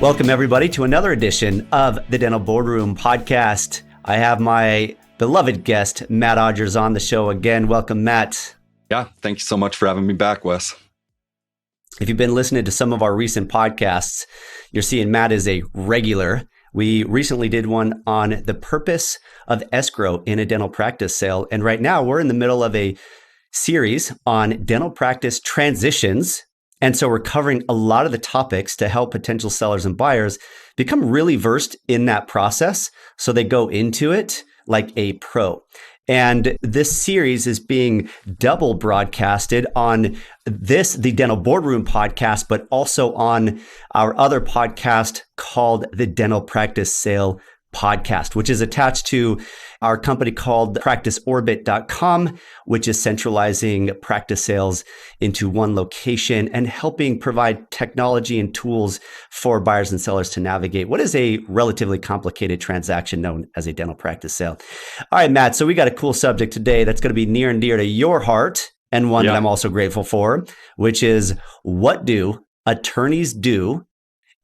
Welcome, everybody, to another edition of the Dental Boardroom Podcast. I have my beloved guest, Matt Odgers, on the show again. Welcome, Matt. Yeah, thank you so much for having me back, Wes. If you've been listening to some of our recent podcasts, you're seeing Matt is a regular. We recently did one on the purpose of escrow in a dental practice sale. And right now, we're in the middle of a series on dental practice transitions. And so we're covering a lot of the topics to help potential sellers and buyers become really versed in that process so they go into it like a pro. And this series is being double broadcasted on the Dental Boardroom podcast, but also on our other podcast called the Dental Practice Sale Podcast, which is attached to our company called practiceorbit.com, which is centralizing practice sales into one location and helping provide technology and tools for buyers and sellers to navigate what is a relatively complicated transaction known as a dental practice sale. All right, Matt, so we got a cool subject today that's going to be near and dear to your heart, and one that I'm also grateful for, which is, what do attorneys do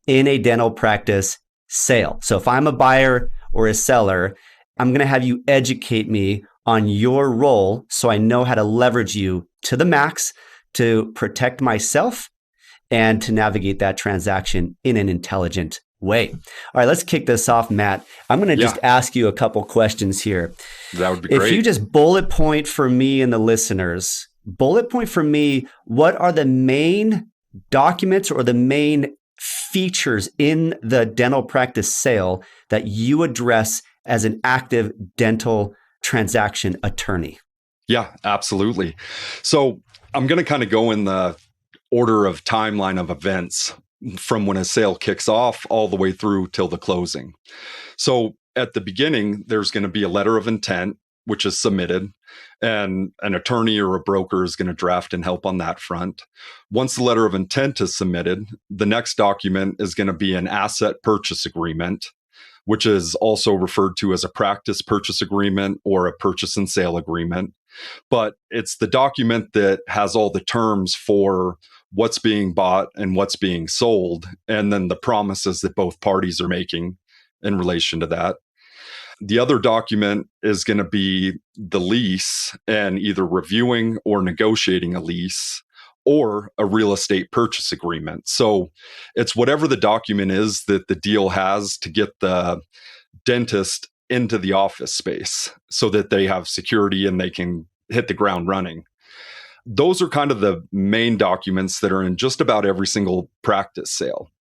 in a dental practice sale? So if I'm a buyer or a seller, I'm going to have you educate me on your role so I know how to leverage you to the max to protect myself and to navigate that transaction in an intelligent way. All right, let's kick this off, Matt. I'm going to just ask you a couple questions here. That would be great. If you just bullet point for me and the listeners, what are the main documents or the main features in the dental practice sale that you address as an active dental transaction attorney? Yeah, absolutely. So I'm going to kind of go in the order of timeline of events from when a sale kicks off all the way through till the closing. So at the beginning, there's going to be a letter of intent, which is submitted, and an attorney or a broker is going to draft and help on that front. Once the letter of intent is submitted, the next document is going to be an asset purchase agreement, which is also referred to as a practice purchase agreement or a purchase and sale agreement. But it's the document that has all the terms for what's being bought and what's being sold, and then the promises that both parties are making in relation to that. The other document is going to be the lease, and either reviewing or negotiating a lease or a real estate purchase agreement. So it's whatever the document is that the deal has to get the dentist into the office space so that they have security and they can hit the ground running. Those are kind of the main documents that are in just about every single practice sale.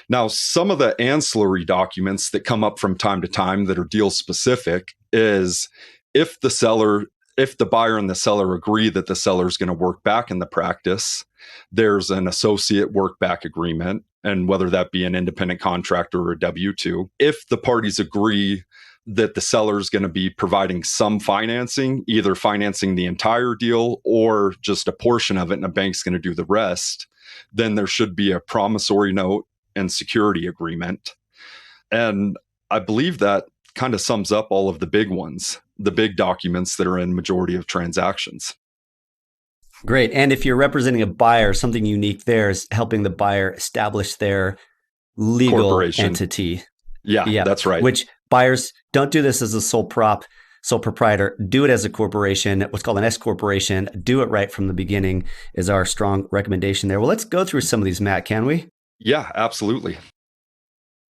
Now, some of the ancillary documents that come up from time to time that are deal specific is if the buyer and the seller agree that the seller is going to work back in the practice, there's an associate work back agreement, and whether that be an independent contractor or a W-2. If the parties agree that the seller is going to be providing some financing, either financing the entire deal or just a portion of it and a bank's going to do the rest, then there should be a promissory note and security agreement. And I believe that kind of sums up all of the big ones, the big documents that are in majority of transactions. Great. And if you're representing a buyer, something unique there is helping the buyer establish their legal entity. Yeah, that's right. Which buyers don't do this as a sole proprietor. Do it as a corporation, what's called an S corporation. Do it right from the beginning is our strong recommendation there. Well, let's go through some of these, Matt, can we? Yeah, absolutely.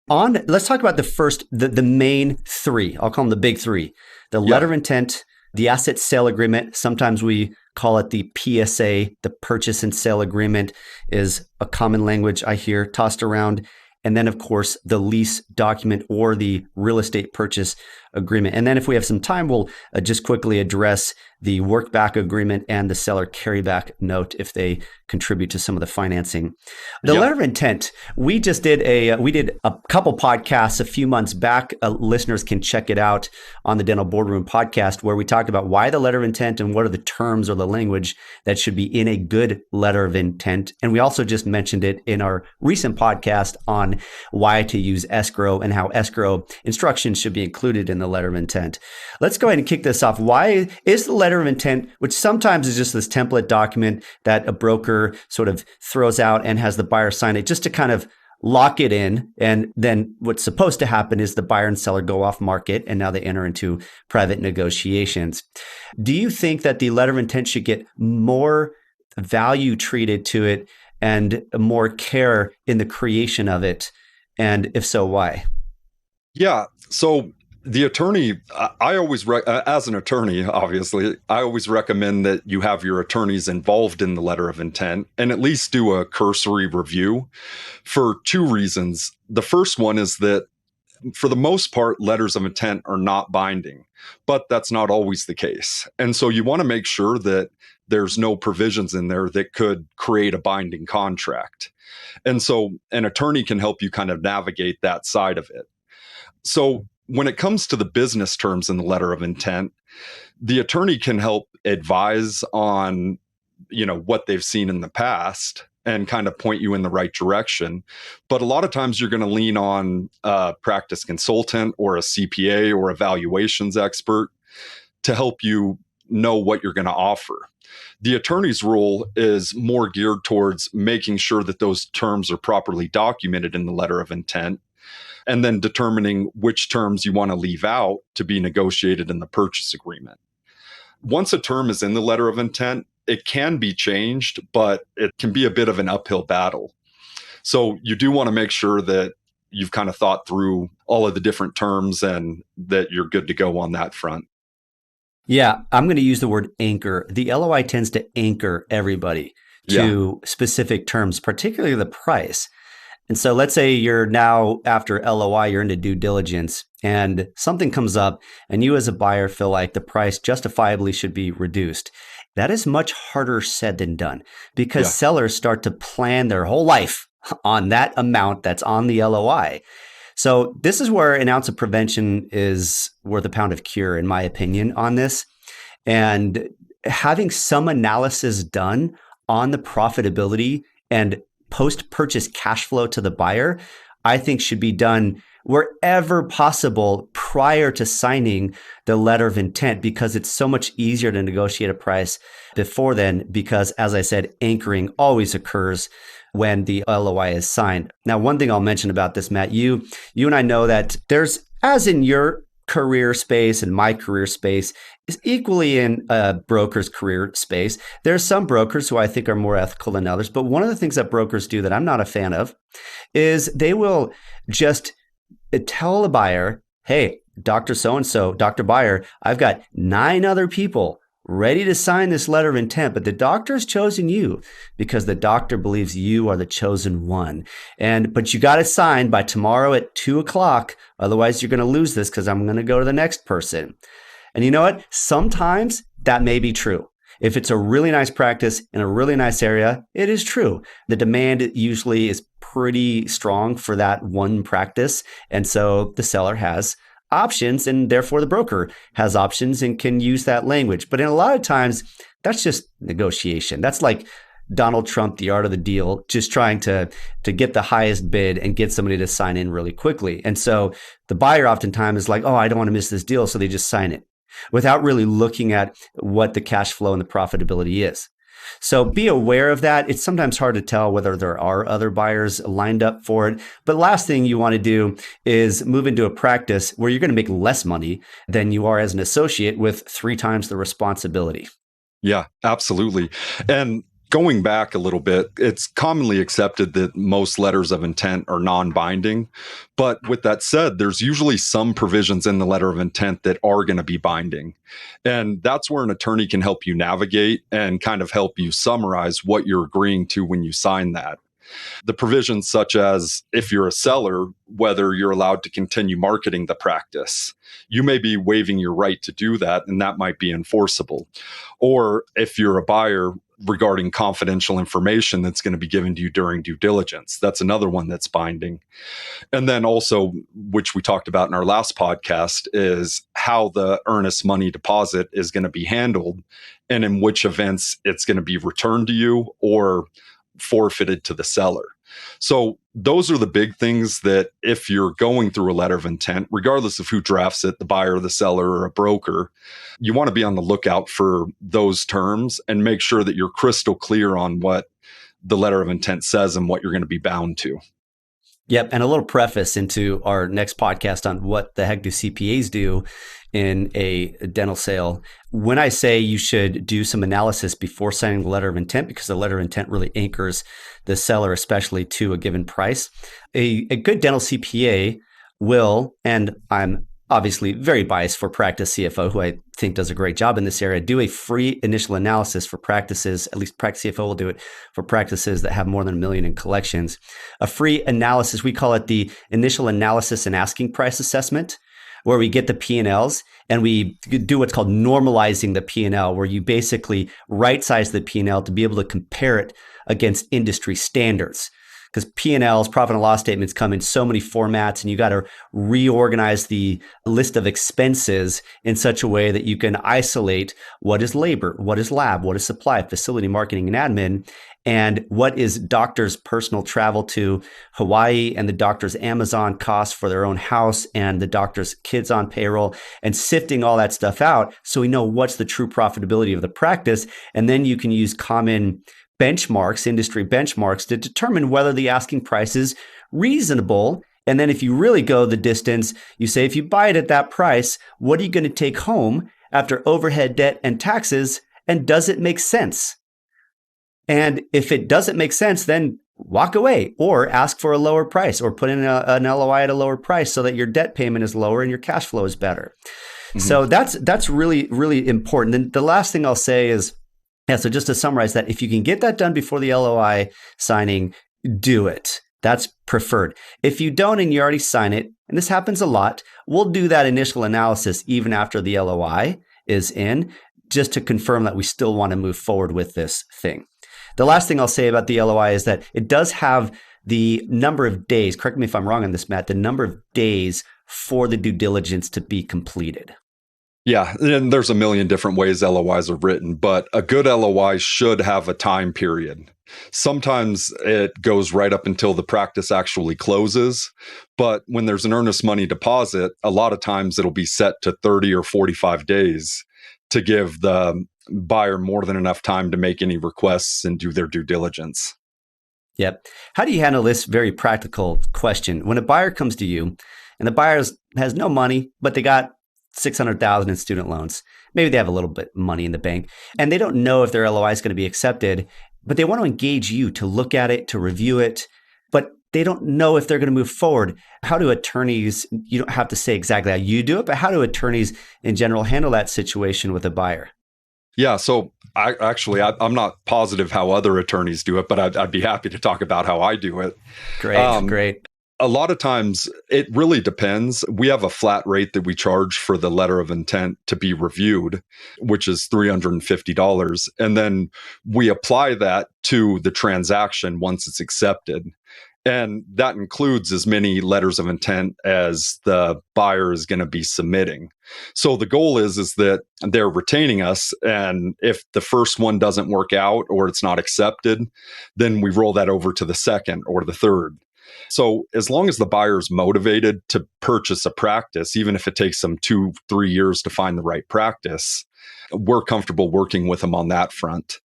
Let's talk about the main three. I'll call them the big three. The letter of intent, the asset sale agreement. Sometimes we call it the PSA. The purchase and sale agreement is a common language I hear tossed around. And then, of course, the lease document or the real estate purchase agreement. And then if we have some time, we'll just quickly address the work back agreement and the seller carryback note if they contribute to some of the financing. The letter of intent, we did a couple podcasts a few months back. Listeners can check it out on the Dental Boardroom podcast, where we talked about why the letter of intent and what are the terms or the language that should be in a good letter of intent. And we also just mentioned it in our recent podcast on why to use escrow and how escrow instructions should be included in the letter of intent. Let's go ahead and kick this off. Why is the letter of intent, which sometimes is just this template document that a broker sort of throws out and has the buyer sign it just to kind of lock it in. And then what's supposed to happen is the buyer and seller go off market and now they enter into private negotiations. Do you think that the letter of intent should get more value treated to it and more care in the creation of it? And if so, why? Yeah. So the attorney, I always, as an attorney, obviously, I always recommend that you have your attorneys involved in the letter of intent and at least do a cursory review for two reasons. The first one is that for the most part, letters of intent are not binding, but that's not always the case. And so you want to make sure that there's no provisions in there that could create a binding contract. And so an attorney can help you kind of navigate that side of it. So when it comes to the business terms in the letter of intent, the attorney can help advise on, what they've seen in the past and kind of point you in the right direction. But a lot of times you're going to lean on a practice consultant or a CPA or a valuations expert to help you know what you're going to offer. The attorney's role is more geared towards making sure that those terms are properly documented in the letter of intent, and then determining which terms you want to leave out to be negotiated in the purchase agreement. Once a term is in the letter of intent, it can be changed, but it can be a bit of an uphill battle. So you do want to make sure that you've kind of thought through all of the different terms and that you're good to go on that front. Yeah, I'm going to use the word anchor. The LOI tends to anchor everybody to specific terms, particularly the price. And so let's say you're now after LOI, you're into due diligence and something comes up and you as a buyer feel like the price justifiably should be reduced. That is much harder said than done because sellers start to plan their whole life on that amount that's on the LOI. So this is where an ounce of prevention is worth a pound of cure, in my opinion, on this. And having some analysis done on the profitability and post-purchase cash flow to the buyer, I think should be done wherever possible prior to signing the letter of intent, because it's so much easier to negotiate a price before then, because as I said, anchoring always occurs when the LOI is signed. Now, one thing I'll mention about this, Matt, you and I know that there's, as in your career space and my career space, is equally in a broker's career space. There are some brokers who I think are more ethical than others, but one of the things that brokers do that I'm not a fan of is they will just tell the buyer, hey, Dr. So-and-so, Dr. Buyer, I've got 9 other people ready to sign this letter of intent, but the doctor has chosen you because the doctor believes you are the chosen one. But you got it signed by tomorrow at 2:00. Otherwise, you're going to lose this because I'm going to go to the next person. And you know what? Sometimes that may be true. If it's a really nice practice in a really nice area, it is true. The demand usually is pretty strong for that one practice. And so the seller has options, and therefore the broker has options and can use that language. But in a lot of times, that's just negotiation. That's like Donald Trump, the art of the deal, just trying to get the highest bid and get somebody to sign in really quickly. And so the buyer oftentimes is like, oh, I don't want to miss this deal. So they just sign it without really looking at what the cash flow and the profitability is. So be aware of that. It's sometimes hard to tell whether there are other buyers lined up for it. But last thing you want to do is move into a practice where you're going to make less money than you are as an associate with 3 times the responsibility. Yeah, absolutely. And going back a little bit, it's commonly accepted that most letters of intent are non-binding. But with that said, there's usually some provisions in the letter of intent that are going to be binding. And that's where an attorney can help you navigate and kind of help you summarize what you're agreeing to when you sign that. The provisions such as if you're a seller, whether you're allowed to continue marketing the practice, you may be waiving your right to do that, and that might be enforceable. Or if you're a buyer, regarding confidential information that's going to be given to you during due diligence, that's another one that's binding. And then also, which we talked about in our last podcast, is how the earnest money deposit is going to be handled and in which events it's going to be returned to you or forfeited to the seller. So those are the big things that if you're going through a letter of intent, regardless of who drafts it, the buyer, the seller, or a broker, you want to be on the lookout for those terms and make sure that you're crystal clear on what the letter of intent says and what you're going to be bound to. Yep. And a little preface into our next podcast on what the heck do CPAs do in a dental sale. When I say you should do some analysis before signing the letter of intent, because the letter of intent really anchors the seller, especially to a given price, a good dental CPA will, and I'm obviously very biased for Practice CFO, who I think does a great job in this area, do a free initial analysis for practices. At least Practice CFO will do it for practices that have more than $1 million in collections. A free analysis, we call it the initial analysis and asking price assessment, where we get the P&Ls and we do what's called normalizing the P&L, where you basically right-size the P&L to be able to compare it against industry standards. Because P&Ls, profit and loss statements, come in so many formats, and you got to reorganize the list of expenses in such a way that you can isolate what is labor, what is lab, what is supply, facility, marketing, and admin, and what is doctors' personal travel to Hawaii and the doctor's Amazon costs for their own house and the doctor's kids on payroll, and sifting all that stuff out so we know what's the true profitability of the practice. And then you can use common benchmarks, industry benchmarks, to determine whether the asking price is reasonable. And then if you really go the distance, you say, if you buy it at that price, what are you going to take home after overhead, debt, and taxes? And does it make sense? And if it doesn't make sense, then walk away or ask for a lower price or put in an LOI at a lower price so that your debt payment is lower and your cash flow is better. Mm-hmm. So that's really, really important. And the last thing I'll say is, so just to summarize that, if you can get that done before the LOI signing, do it. That's preferred. If you don't and you already sign it, and this happens a lot, we'll do that initial analysis even after the LOI is in, just to confirm that we still want to move forward with this thing. The last thing I'll say about the LOI is that it does have the number of days, correct me if I'm wrong on this, Matt, the number of days for the due diligence to be completed. Yeah, and there's a million different ways LOIs are written, but a good LOI should have a time period. Sometimes it goes right up until the practice actually closes, but when there's an earnest money deposit, a lot of times it'll be set to 30 or 45 days to give the buyer more than enough time to make any requests and do their due diligence. Yep. How do you handle this very practical question? When a buyer comes to you and the buyer has no money, but they got $600,000 in student loans. Maybe they have a little bit of money in the bank and they don't know if their LOI is going to be accepted, but they want to engage you to look at it, to review it, but they don't know if they're going to move forward. How do attorneys, you don't have to say exactly how you do it, but how do attorneys in general handle that situation with a buyer? Yeah, so I'm not positive how other attorneys do it, but I'd be happy to talk about how I do it. Great. A lot of times it really depends. We have a flat rate that we charge for the letter of intent to be reviewed, which is $350. And then we apply that to the transaction once it's accepted. And that includes as many letters of intent as the buyer is going to be submitting. So the goal is that they're retaining us. And if the first one doesn't work out or it's not accepted, then we roll that over to the second or the third. So as long as the buyer's motivated to purchase a practice, even if it takes them 2-3 years to find the right practice, we're comfortable working with them on that front.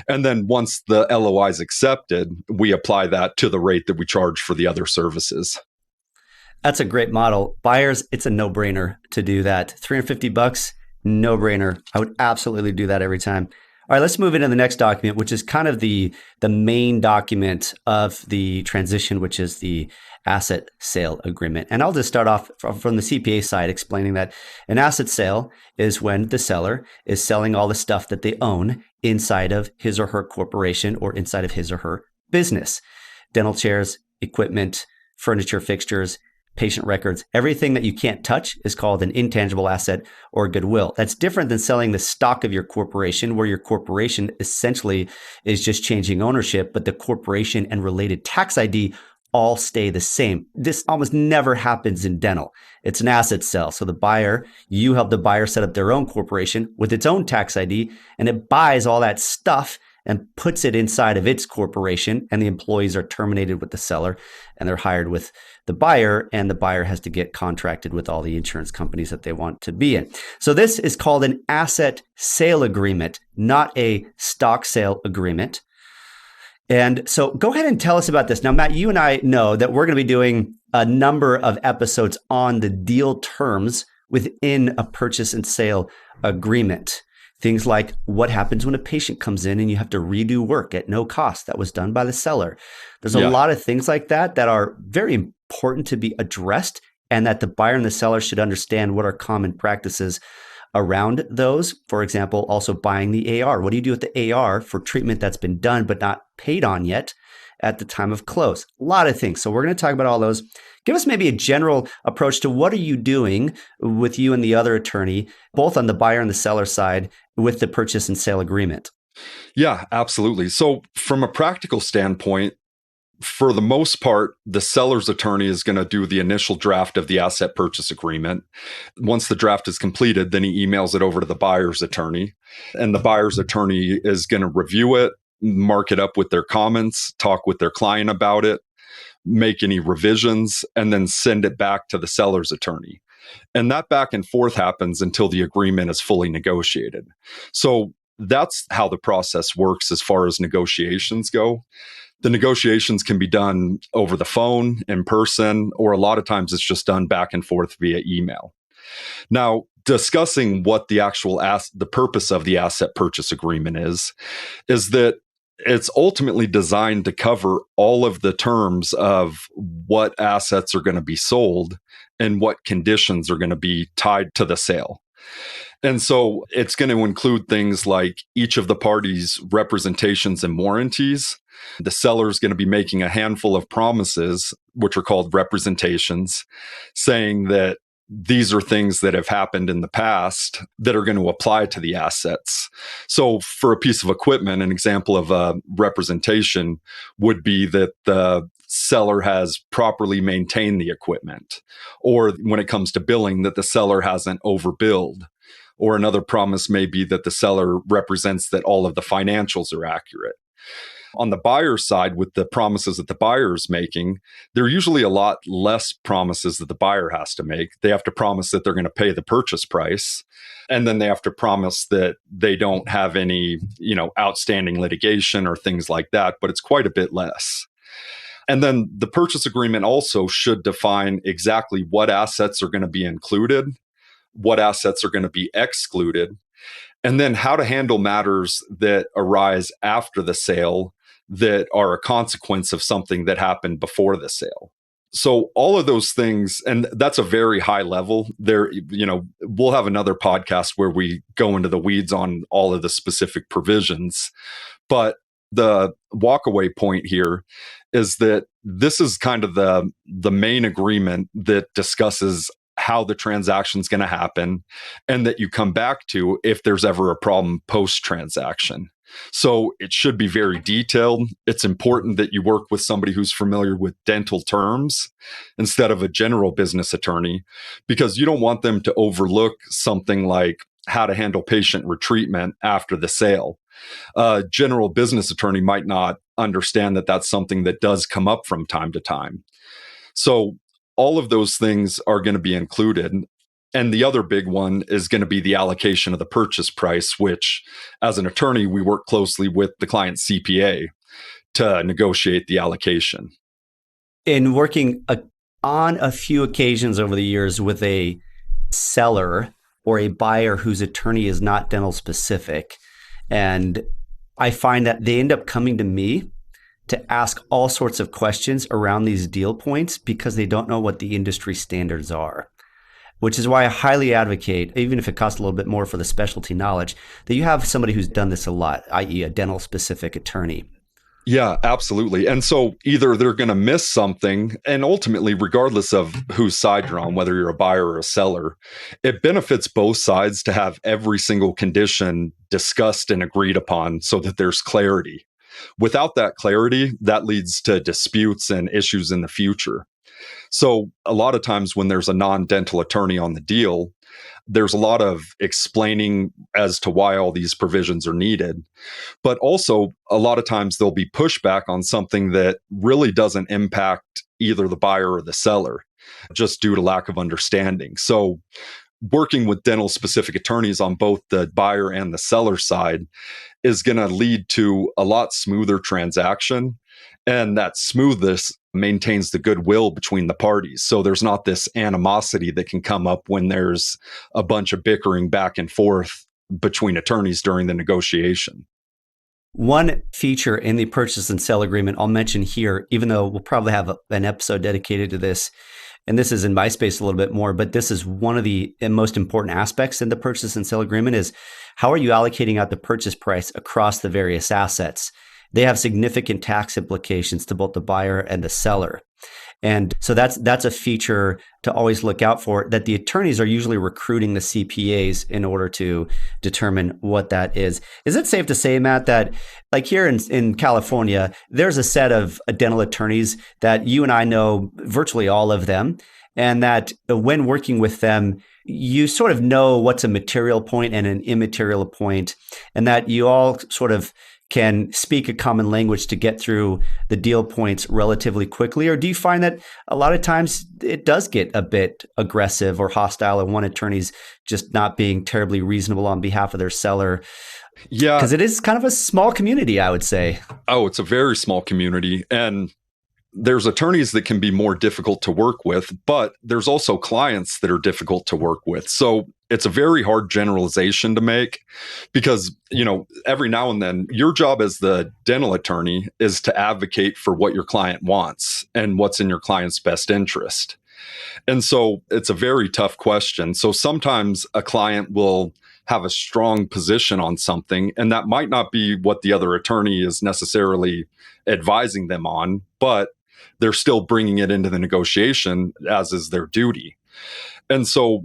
And then once the LOI is accepted, we apply that to the rate that we charge for the other services. That's a great model. Buyers, it's a no-brainer to do that. $350, no-brainer. I would absolutely do that every time. All right, let's move into the next document, which is kind of the main document of the transition, which is the asset sale agreement. And I'll just start off from the CPA side, explaining that an asset sale is when the seller is selling all the stuff that they own inside of his or her corporation or inside of his or her business. Dental chairs, equipment, furniture, fixtures, patient records, everything that you can't touch is called an intangible asset or goodwill. That's different than selling the stock of your corporation, where your corporation essentially is just changing ownership, but the corporation and related tax ID all stay the same. This almost never happens in dental. It's an asset sale. So the buyer, you help the buyer set up their own corporation with its own tax ID, and it buys all that stuff and puts it inside of its corporation, and the employees are terminated with the seller and they're hired with the buyer, and the buyer has to get contracted with all the insurance companies that they want to be in. So this is called an asset sale agreement, not a stock sale agreement. And so go ahead and tell us about this. Now, Matt, you and I know that we're going to be doing a number of episodes on the deal terms within a purchase and sale agreement. Things like what happens when a patient comes in and you have to redo work at no cost that was done by the seller. There's a lot of things like that that are very important to be addressed, and that the buyer and the seller should understand what are common practices around those. For example, also buying the AR. What do you do with the AR for treatment that's been done but not paid on yet at the time of close? A lot of things. So we're going to talk about all those. Give us maybe a general approach to what are you doing with you and the other attorney, both on the buyer and the seller side with the purchase and sale agreement. Yeah, absolutely. So from a practical standpoint, for the most part, the seller's attorney is going to do the initial draft of the asset purchase agreement. Once the draft is completed, then he emails it over to the buyer's attorney. And the buyer's attorney is going to review it, mark it up with their comments, talk with their client about it, make any revisions, and then send it back to the seller's attorney. And that back and forth happens until the agreement is fully negotiated. So that's how the process works as far as negotiations go. The negotiations can be done over the phone, in person, or a lot of times it's just done back and forth via email. Now, discussing what the actual the purpose of the asset purchase agreement is that it's ultimately designed to cover all of the terms of what assets are going to be sold and what conditions are going to be tied to the sale. And so it's going to include things like each of the parties' representations and warranties. The seller is going to be making a handful of promises, which are called representations, saying that these are things that have happened in the past that are going to apply to the assets. So for a piece of equipment, an example of a representation would be that the seller has properly maintained the equipment, or when it comes to billing, that the seller hasn't overbilled. Or another promise may be that the seller represents that all of the financials are accurate. On the buyer's side, with the promises that the buyer is making, there are usually a lot less promises that the buyer has to make. They have to promise that they're going to pay the purchase price. And then they have to promise that they don't have any, outstanding litigation or things like that, but it's quite a bit less. And then the purchase agreement also should define exactly what assets are going to be included, what assets are going to be excluded, and then how to handle matters that arise after the sale that are a consequence of something that happened before the sale. So all of those things, and that's a very high level there, we'll have another podcast where we go into the weeds on all of the specific provisions. But the walkaway point here is that this is kind of the main agreement that discusses how the transaction is going to happen, and that you come back to if there's ever a problem post-transaction. So it should be very detailed. It's important that you work with somebody who's familiar with dental terms instead of a general business attorney, because you don't want them to overlook something like how to handle patient retreatment after the sale. A general business attorney might not understand that that's something that does come up from time to time. So all of those things are going to be included. And the other big one is going to be the allocation of the purchase price, which as an attorney, we work closely with the client's CPA to negotiate the allocation. In working on a few occasions over the years with a seller or a buyer whose attorney is not dental specific, and I find that they end up coming to me to ask all sorts of questions around these deal points because they don't know what the industry standards are, which is why I highly advocate, even if it costs a little bit more for the specialty knowledge, that you have somebody who's done this a lot, i.e. a dental specific attorney. Yeah, absolutely. And so either they're going to miss something, and ultimately, regardless of whose side you're on, whether you're a buyer or a seller, it benefits both sides to have every single condition discussed and agreed upon so that there's clarity. Without that clarity, that leads to disputes and issues in the future. So a lot of times when there's a non-dental attorney on the deal, there's a lot of explaining as to why all these provisions are needed. But also, a lot of times there'll be pushback on something that really doesn't impact either the buyer or the seller, just due to lack of understanding. So working with dental specific attorneys on both the buyer and the seller side is going to lead to a lot smoother transaction. And that smoothness maintains the goodwill between the parties. So there's not this animosity that can come up when there's a bunch of bickering back and forth between attorneys during the negotiation. One feature in the purchase and sale agreement I'll mention here, even though we'll probably have an episode dedicated to this, and this is in my space a little bit more, but this is one of the most important aspects in the purchase and sale agreement is how are you allocating out the purchase price across the various assets? They have significant tax implications to both the buyer and the seller. And so that's a feature to always look out for, that the attorneys are usually recruiting the CPAs in order to determine what that is. Is it safe to say, Matt, that like here in California, there's a set of dental attorneys that you and I know virtually all of them, and that when working with them, you sort of know what's a material point and an immaterial point, and that you all sort of can speak a common language to get through the deal points relatively quickly? Or do you find that a lot of times it does get a bit aggressive or hostile and one attorney's just not being terribly reasonable on behalf of their seller? Yeah. Because it is kind of a small community, I would say. Oh, it's a very small community. And there's attorneys that can be more difficult to work with, but there's also clients that are difficult to work with. So it's a very hard generalization to make because, every now and then your job as the dental attorney is to advocate for what your client wants and what's in your client's best interest. And so it's a very tough question. So sometimes a client will have a strong position on something, and that might not be what the other attorney is necessarily advising them on, but they're still bringing it into the negotiation as is their duty. And so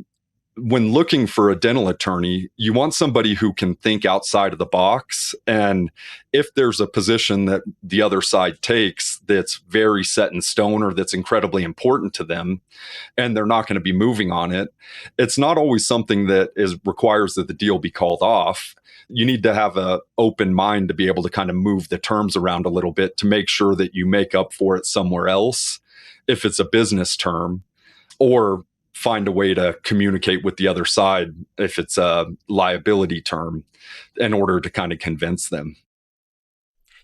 when looking for a dental attorney, you want somebody who can think outside of the box. And if there's a position that the other side takes that's very set in stone or that's incredibly important to them, and they're not going to be moving on it, it's not always something that requires that the deal be called off. You need to have an open mind to be able to kind of move the terms around a little bit to make sure that you make up for it somewhere else if it's a business term, or find a way to communicate with the other side if it's a liability term in order to kind of convince them.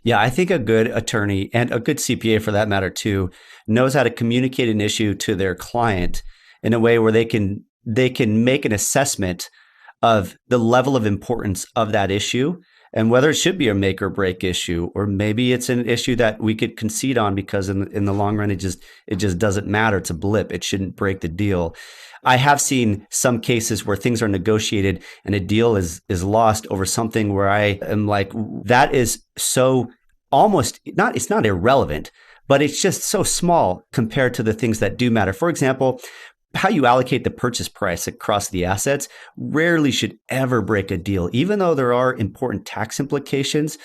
Yeah, I think a good attorney, and a good CPA for that matter too, knows how to communicate an issue to their client in a way where they can make an assessment of the level of importance of that issue and whether it should be a make or break issue, or maybe it's an issue that we could concede on because in the long run, it just doesn't matter. It's a blip. It shouldn't break the deal. I have seen some cases where things are negotiated and a deal is lost over something where I am like, that is so almost not, it's not irrelevant, but it's just so small compared to the things that do matter. For example, how you allocate the purchase price across the assets rarely should ever break a deal, even though there are important tax implications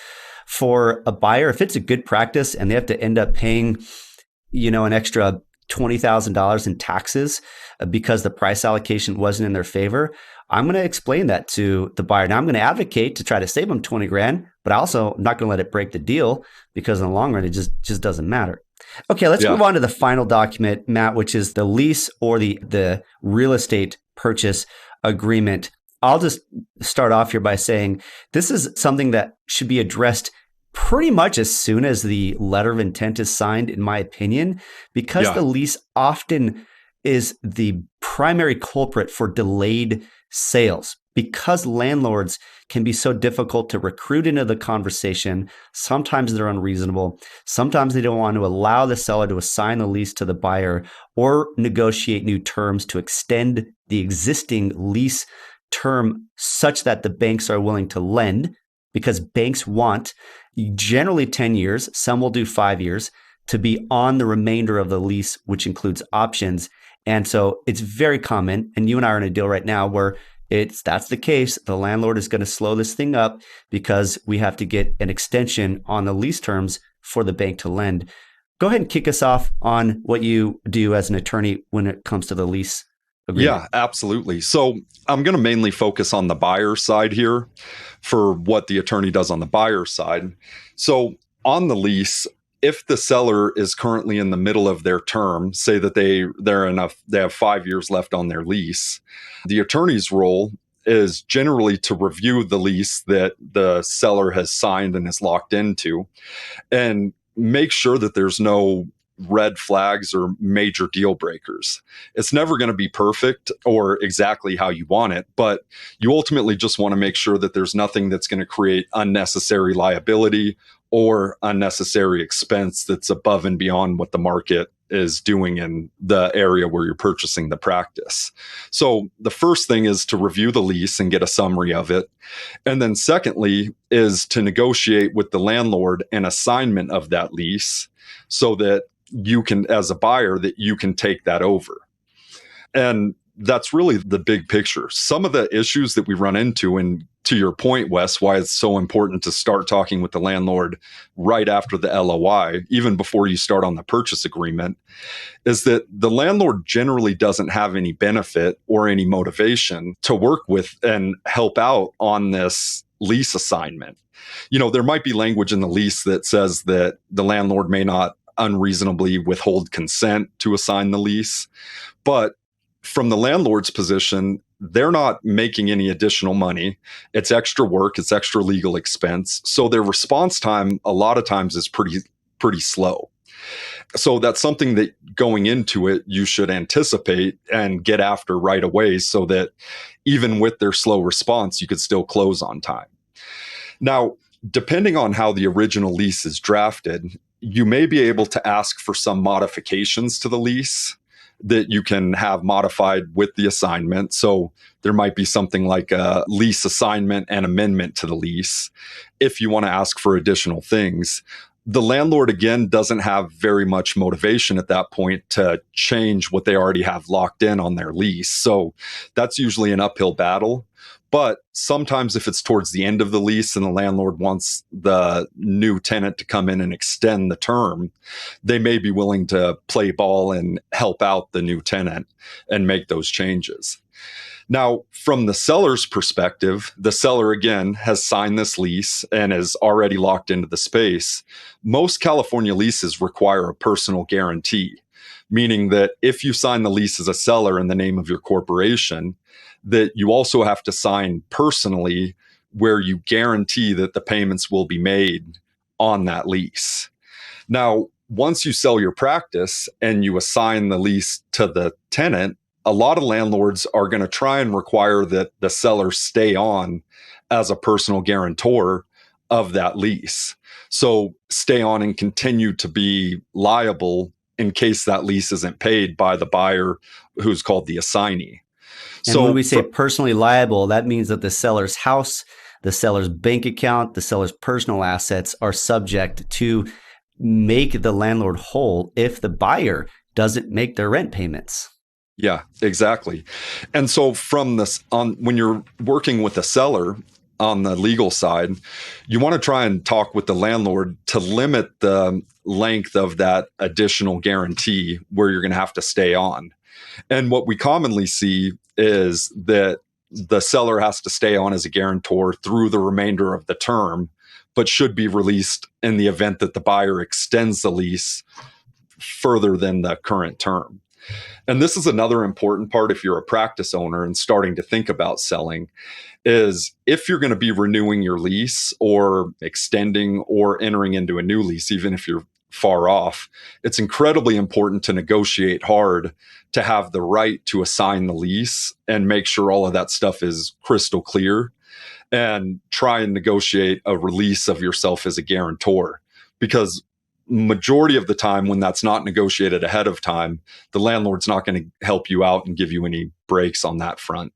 for a buyer. If it's a good practice and they have to end up paying, an extra $20,000 in taxes because the price allocation wasn't in their favor, I'm going to explain that to the buyer. Now I'm going to advocate to try to save them 20 grand, but also I'm not going to let it break the deal because in the long run, it just doesn't matter. Okay, let's move on to the final document, Matt, which is the lease or the real estate purchase agreement. I'll just start off here by saying this is something that should be addressed pretty much as soon as the letter of intent is signed, in my opinion, because the lease often is the primary culprit for delayed sales. Because landlords can be so difficult to recruit into the conversation, sometimes they're unreasonable. Sometimes they don't want to allow the seller to assign the lease to the buyer or negotiate new terms to extend the existing lease term such that the banks are willing to lend, because banks want generally 10 years, some will do 5 years, to be on the remainder of the lease, which includes options. And so it's very common, and you and I are in a deal right now where that's the case. The landlord is going to slow this thing up because we have to get an extension on the lease terms for the bank to lend. Go ahead and kick us off on what you do as an attorney when it comes to the lease agreement. Yeah, absolutely. So I'm going to mainly focus on the buyer side here for what the attorney does on the buyer side. So on the lease, if the seller is currently in the middle of their term, say that they have 5 years left on their lease, the attorney's role is generally to review the lease that the seller has signed and is locked into and make sure that there's no red flags or major deal breakers. It's never going to be perfect or exactly how you want it, but you ultimately just want to make sure that there's nothing that's going to create unnecessary liability or unnecessary expense that's above and beyond what the market is doing in the area where you're purchasing the practice. So the first thing is to review the lease and get a summary of it. And then secondly is to negotiate with the landlord an assignment of that lease so that you can, as a buyer, that you can take that over. And that's really the big picture. Some of the issues that we run into, and to your point, Wes, why it's so important to start talking with the landlord right after the LOI, even before you start on the purchase agreement, is that the landlord generally doesn't have any benefit or any motivation to work with and help out on this lease assignment. You know, there might be language in the lease that says that the landlord may not unreasonably withhold consent to assign the lease, but from the landlord's position, they're not making any additional money. It's extra work, it's extra legal expense. So their response time a lot of times is pretty slow. So that's something that going into it, you should anticipate and get after right away so that even with their slow response, you could still close on time. Now, depending on how the original lease is drafted, you may be able to ask for some modifications to the lease that you can have modified with the assignment. So there might be something like a lease assignment and amendment to the lease if you want to ask for additional things. The landlord, again, doesn't have very much motivation at that point to change what they already have locked in on their lease. So that's usually an uphill battle. But sometimes if it's towards the end of the lease and the landlord wants the new tenant to come in and extend the term, they may be willing to play ball and help out the new tenant and make those changes. Now, from the seller's perspective, the seller, again, has signed this lease and is already locked into the space. Most California leases require a personal guarantee, meaning that if you sign the lease as a seller in the name of your corporation, that you also have to sign personally where you guarantee that the payments will be made on that lease. Now, once you sell your practice and you assign the lease to the tenant, a lot of landlords are going to try and require that the seller stay on as a personal guarantor of that lease. So stay on and continue to be liable in case that lease isn't paid by the buyer who's called the assignee. And when we say personally liable, that means that the seller's house, the seller's bank account, the seller's personal assets are subject to make the landlord whole if the buyer doesn't make their rent payments. Yeah, exactly. And so from this, when you're working with a seller on the legal side, you want to try and talk with the landlord to limit the length of that additional guarantee where you're going to have to stay on. And what we commonly see is that the seller has to stay on as a guarantor through the remainder of the term, but should be released in the event that the buyer extends the lease further than the current term. And this is another important part if you're a practice owner and starting to think about selling, is if you're going to be renewing your lease or extending or entering into a new lease, even if you're far off, it's incredibly important to negotiate hard to have the right to assign the lease and make sure all of that stuff is crystal clear, and try and negotiate a release of yourself as a guarantor. Because majority of the time when that's not negotiated ahead of time, the landlord's not going to help you out and give you any breaks on that front.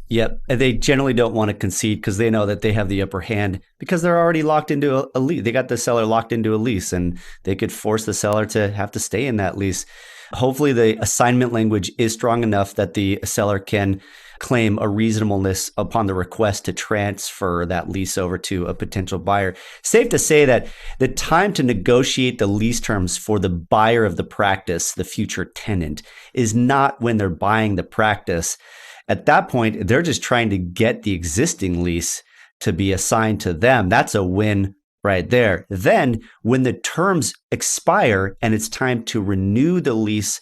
Yep. And they generally don't want to concede because they know that they have the upper hand because they're already locked into a lease. They got the seller locked into a lease and they could force the seller to have to stay in that lease. Hopefully the assignment language is strong enough that the seller can claim a reasonableness upon the request to transfer that lease over to a potential buyer. Safe to say that the time to negotiate the lease terms for the buyer of the practice, the future tenant, is not when they're buying the practice. At that point, they're just trying to get the existing lease to be assigned to them. That's a win right there. Then when the terms expire and it's time to renew the lease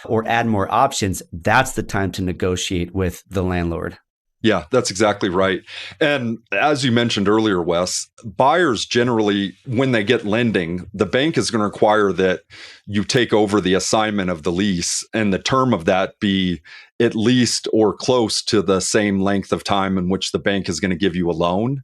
or add more options, that's the time to negotiate with the landlord. Yeah, that's exactly right. And as you mentioned earlier, Wes, buyers generally, when they get lending, the bank is going to require that you take over the assignment of the lease and the term of that be at least or close to the same length of time in which the bank is going to give you a loan.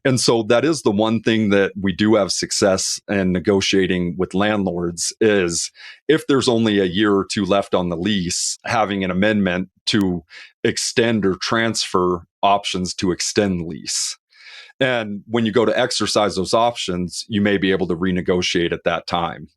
And so that is the one thing that we do have success in negotiating with landlords is if there's only a year or two left on the lease, having an amendment to extend or transfer options to extend the lease. And when you go to exercise those options, you may be able to renegotiate at that time.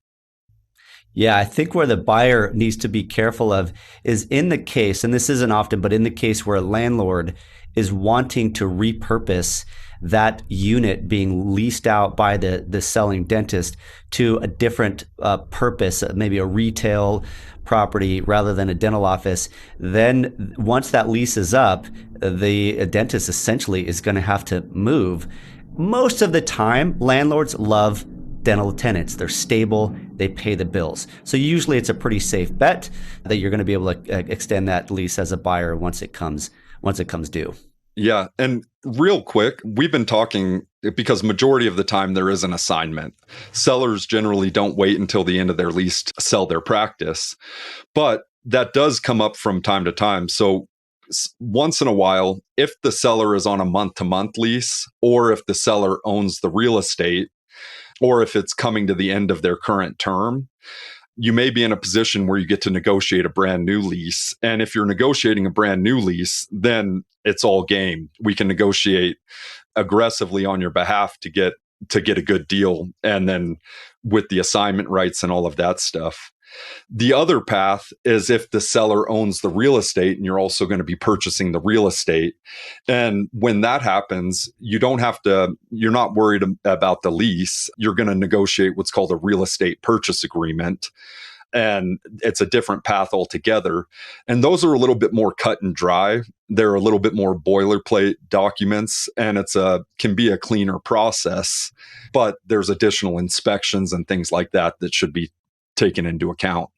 Yeah, I think where the buyer needs to be careful of is in the case, and this isn't often, but in the case where a landlord is wanting to repurpose that unit being leased out by the selling dentist to a different purpose, maybe a retail property rather than a dental office, then once that lease is up, the dentist essentially is going to have to move. Most of the time, landlords love dental tenants. They're stable, they pay the bills. So usually it's a pretty safe bet that you're going to be able to extend that lease as a buyer once it comes due. Yeah. And real quick, we've been talking because majority of the time there is an assignment. Sellers generally don't wait until the end of their lease to sell their practice, but that does come up from time to time. So once in a while, if the seller is on a month-to-month lease, or if the seller owns the real estate, or if it's coming to the end of their current term, you may be in a position where you get to negotiate a brand new lease. And if you're negotiating a brand new lease, then it's all game. We can negotiate aggressively on your behalf to get a good deal. And then with the assignment rights and all of that stuff. The other path is if the seller owns the real estate and you're also going to be purchasing the real estate. And when that happens, you're not worried about the lease. You're going to negotiate what's called a real estate purchase agreement. And it's a different path altogether. And those are a little bit more cut and dry. They're a little bit more boilerplate documents, and can be a cleaner process. But there's additional inspections and things like that should be taken into account.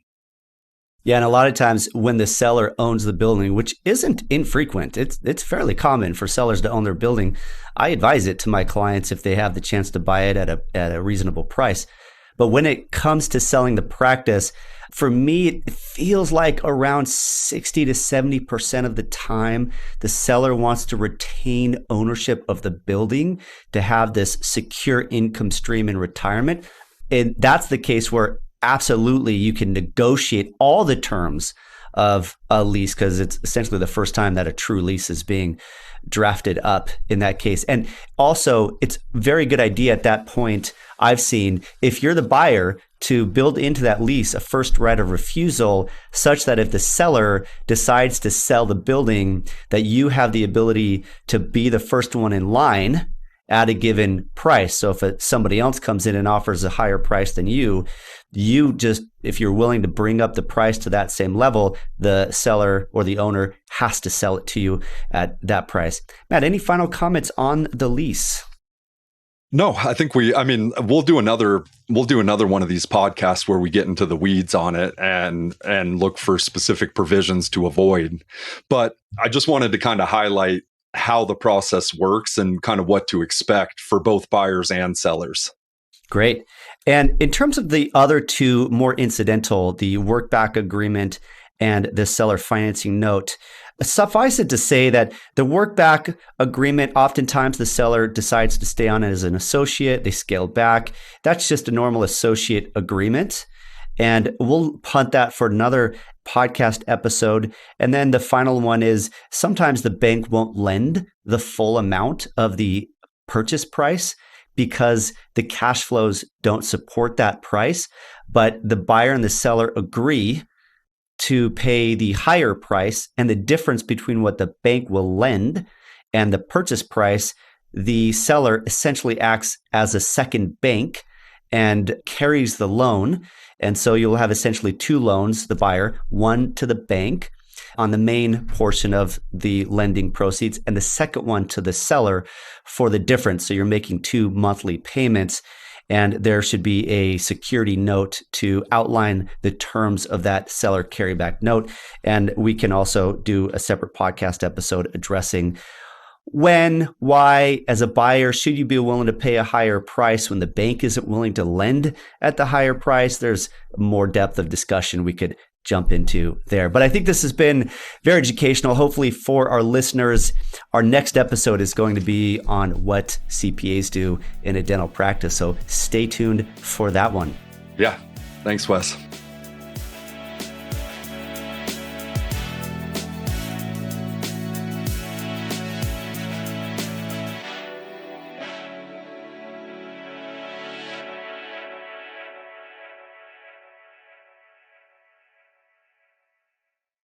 Yeah, and a lot of times when the seller owns the building, which isn't infrequent, it's fairly common for sellers to own their building. I advise it to my clients if they have the chance to buy it at a reasonable price. But when it comes to selling the practice, for me, it feels like around 60 to 70% of the time, the seller wants to retain ownership of the building to have this secure income stream in retirement. And that's the case where absolutely you can negotiate all the terms of a lease because it's essentially the first time that a true lease is being drafted up in that case. And also, it's a very good idea at that point, I've seen, if you're the buyer, to build into that lease a first right of refusal such that if the seller decides to sell the building, that you have the ability to be the first one in line at a given price. So if somebody else comes in and offers a higher price than you just, if you're willing to bring up the price to that same level, the seller or the owner has to sell it to you at that price. Matt, any final comments on the lease? No, I think we'll do another one of these podcasts where we get into the weeds on it and look for specific provisions to avoid. But I just wanted to kind of highlight how the process works and kind of what to expect for both buyers and sellers. Great. And in terms of the other two more incidental, the workback agreement and the seller financing note, suffice it to say that the workback agreement, oftentimes the seller decides to stay on as an associate, they scale back. That's just a normal associate agreement. And we'll punt that for another podcast episode. And then the final one is sometimes the bank won't lend the full amount of the purchase price because the cash flows don't support that price, but the buyer and the seller agree to pay the higher price, and the difference between what the bank will lend and the purchase price, the seller essentially acts as a second bank and carries the loan. And so you'll have essentially two loans, the buyer, one to the bank. on the main portion of the lending proceeds, and the second one to the seller for the difference. So you're making 2 monthly payments, and there should be a security note to outline the terms of that seller carryback note. And we can also do a separate podcast episode addressing when, why, as a buyer, should you be willing to pay a higher price when the bank isn't willing to lend at the higher price? There's more depth of discussion we could jump into there. But I think this has been very educational, hopefully for our listeners. Our next episode is going to be on what CPAs do in a dental practice. So stay tuned for that one. Yeah. Thanks, Wes.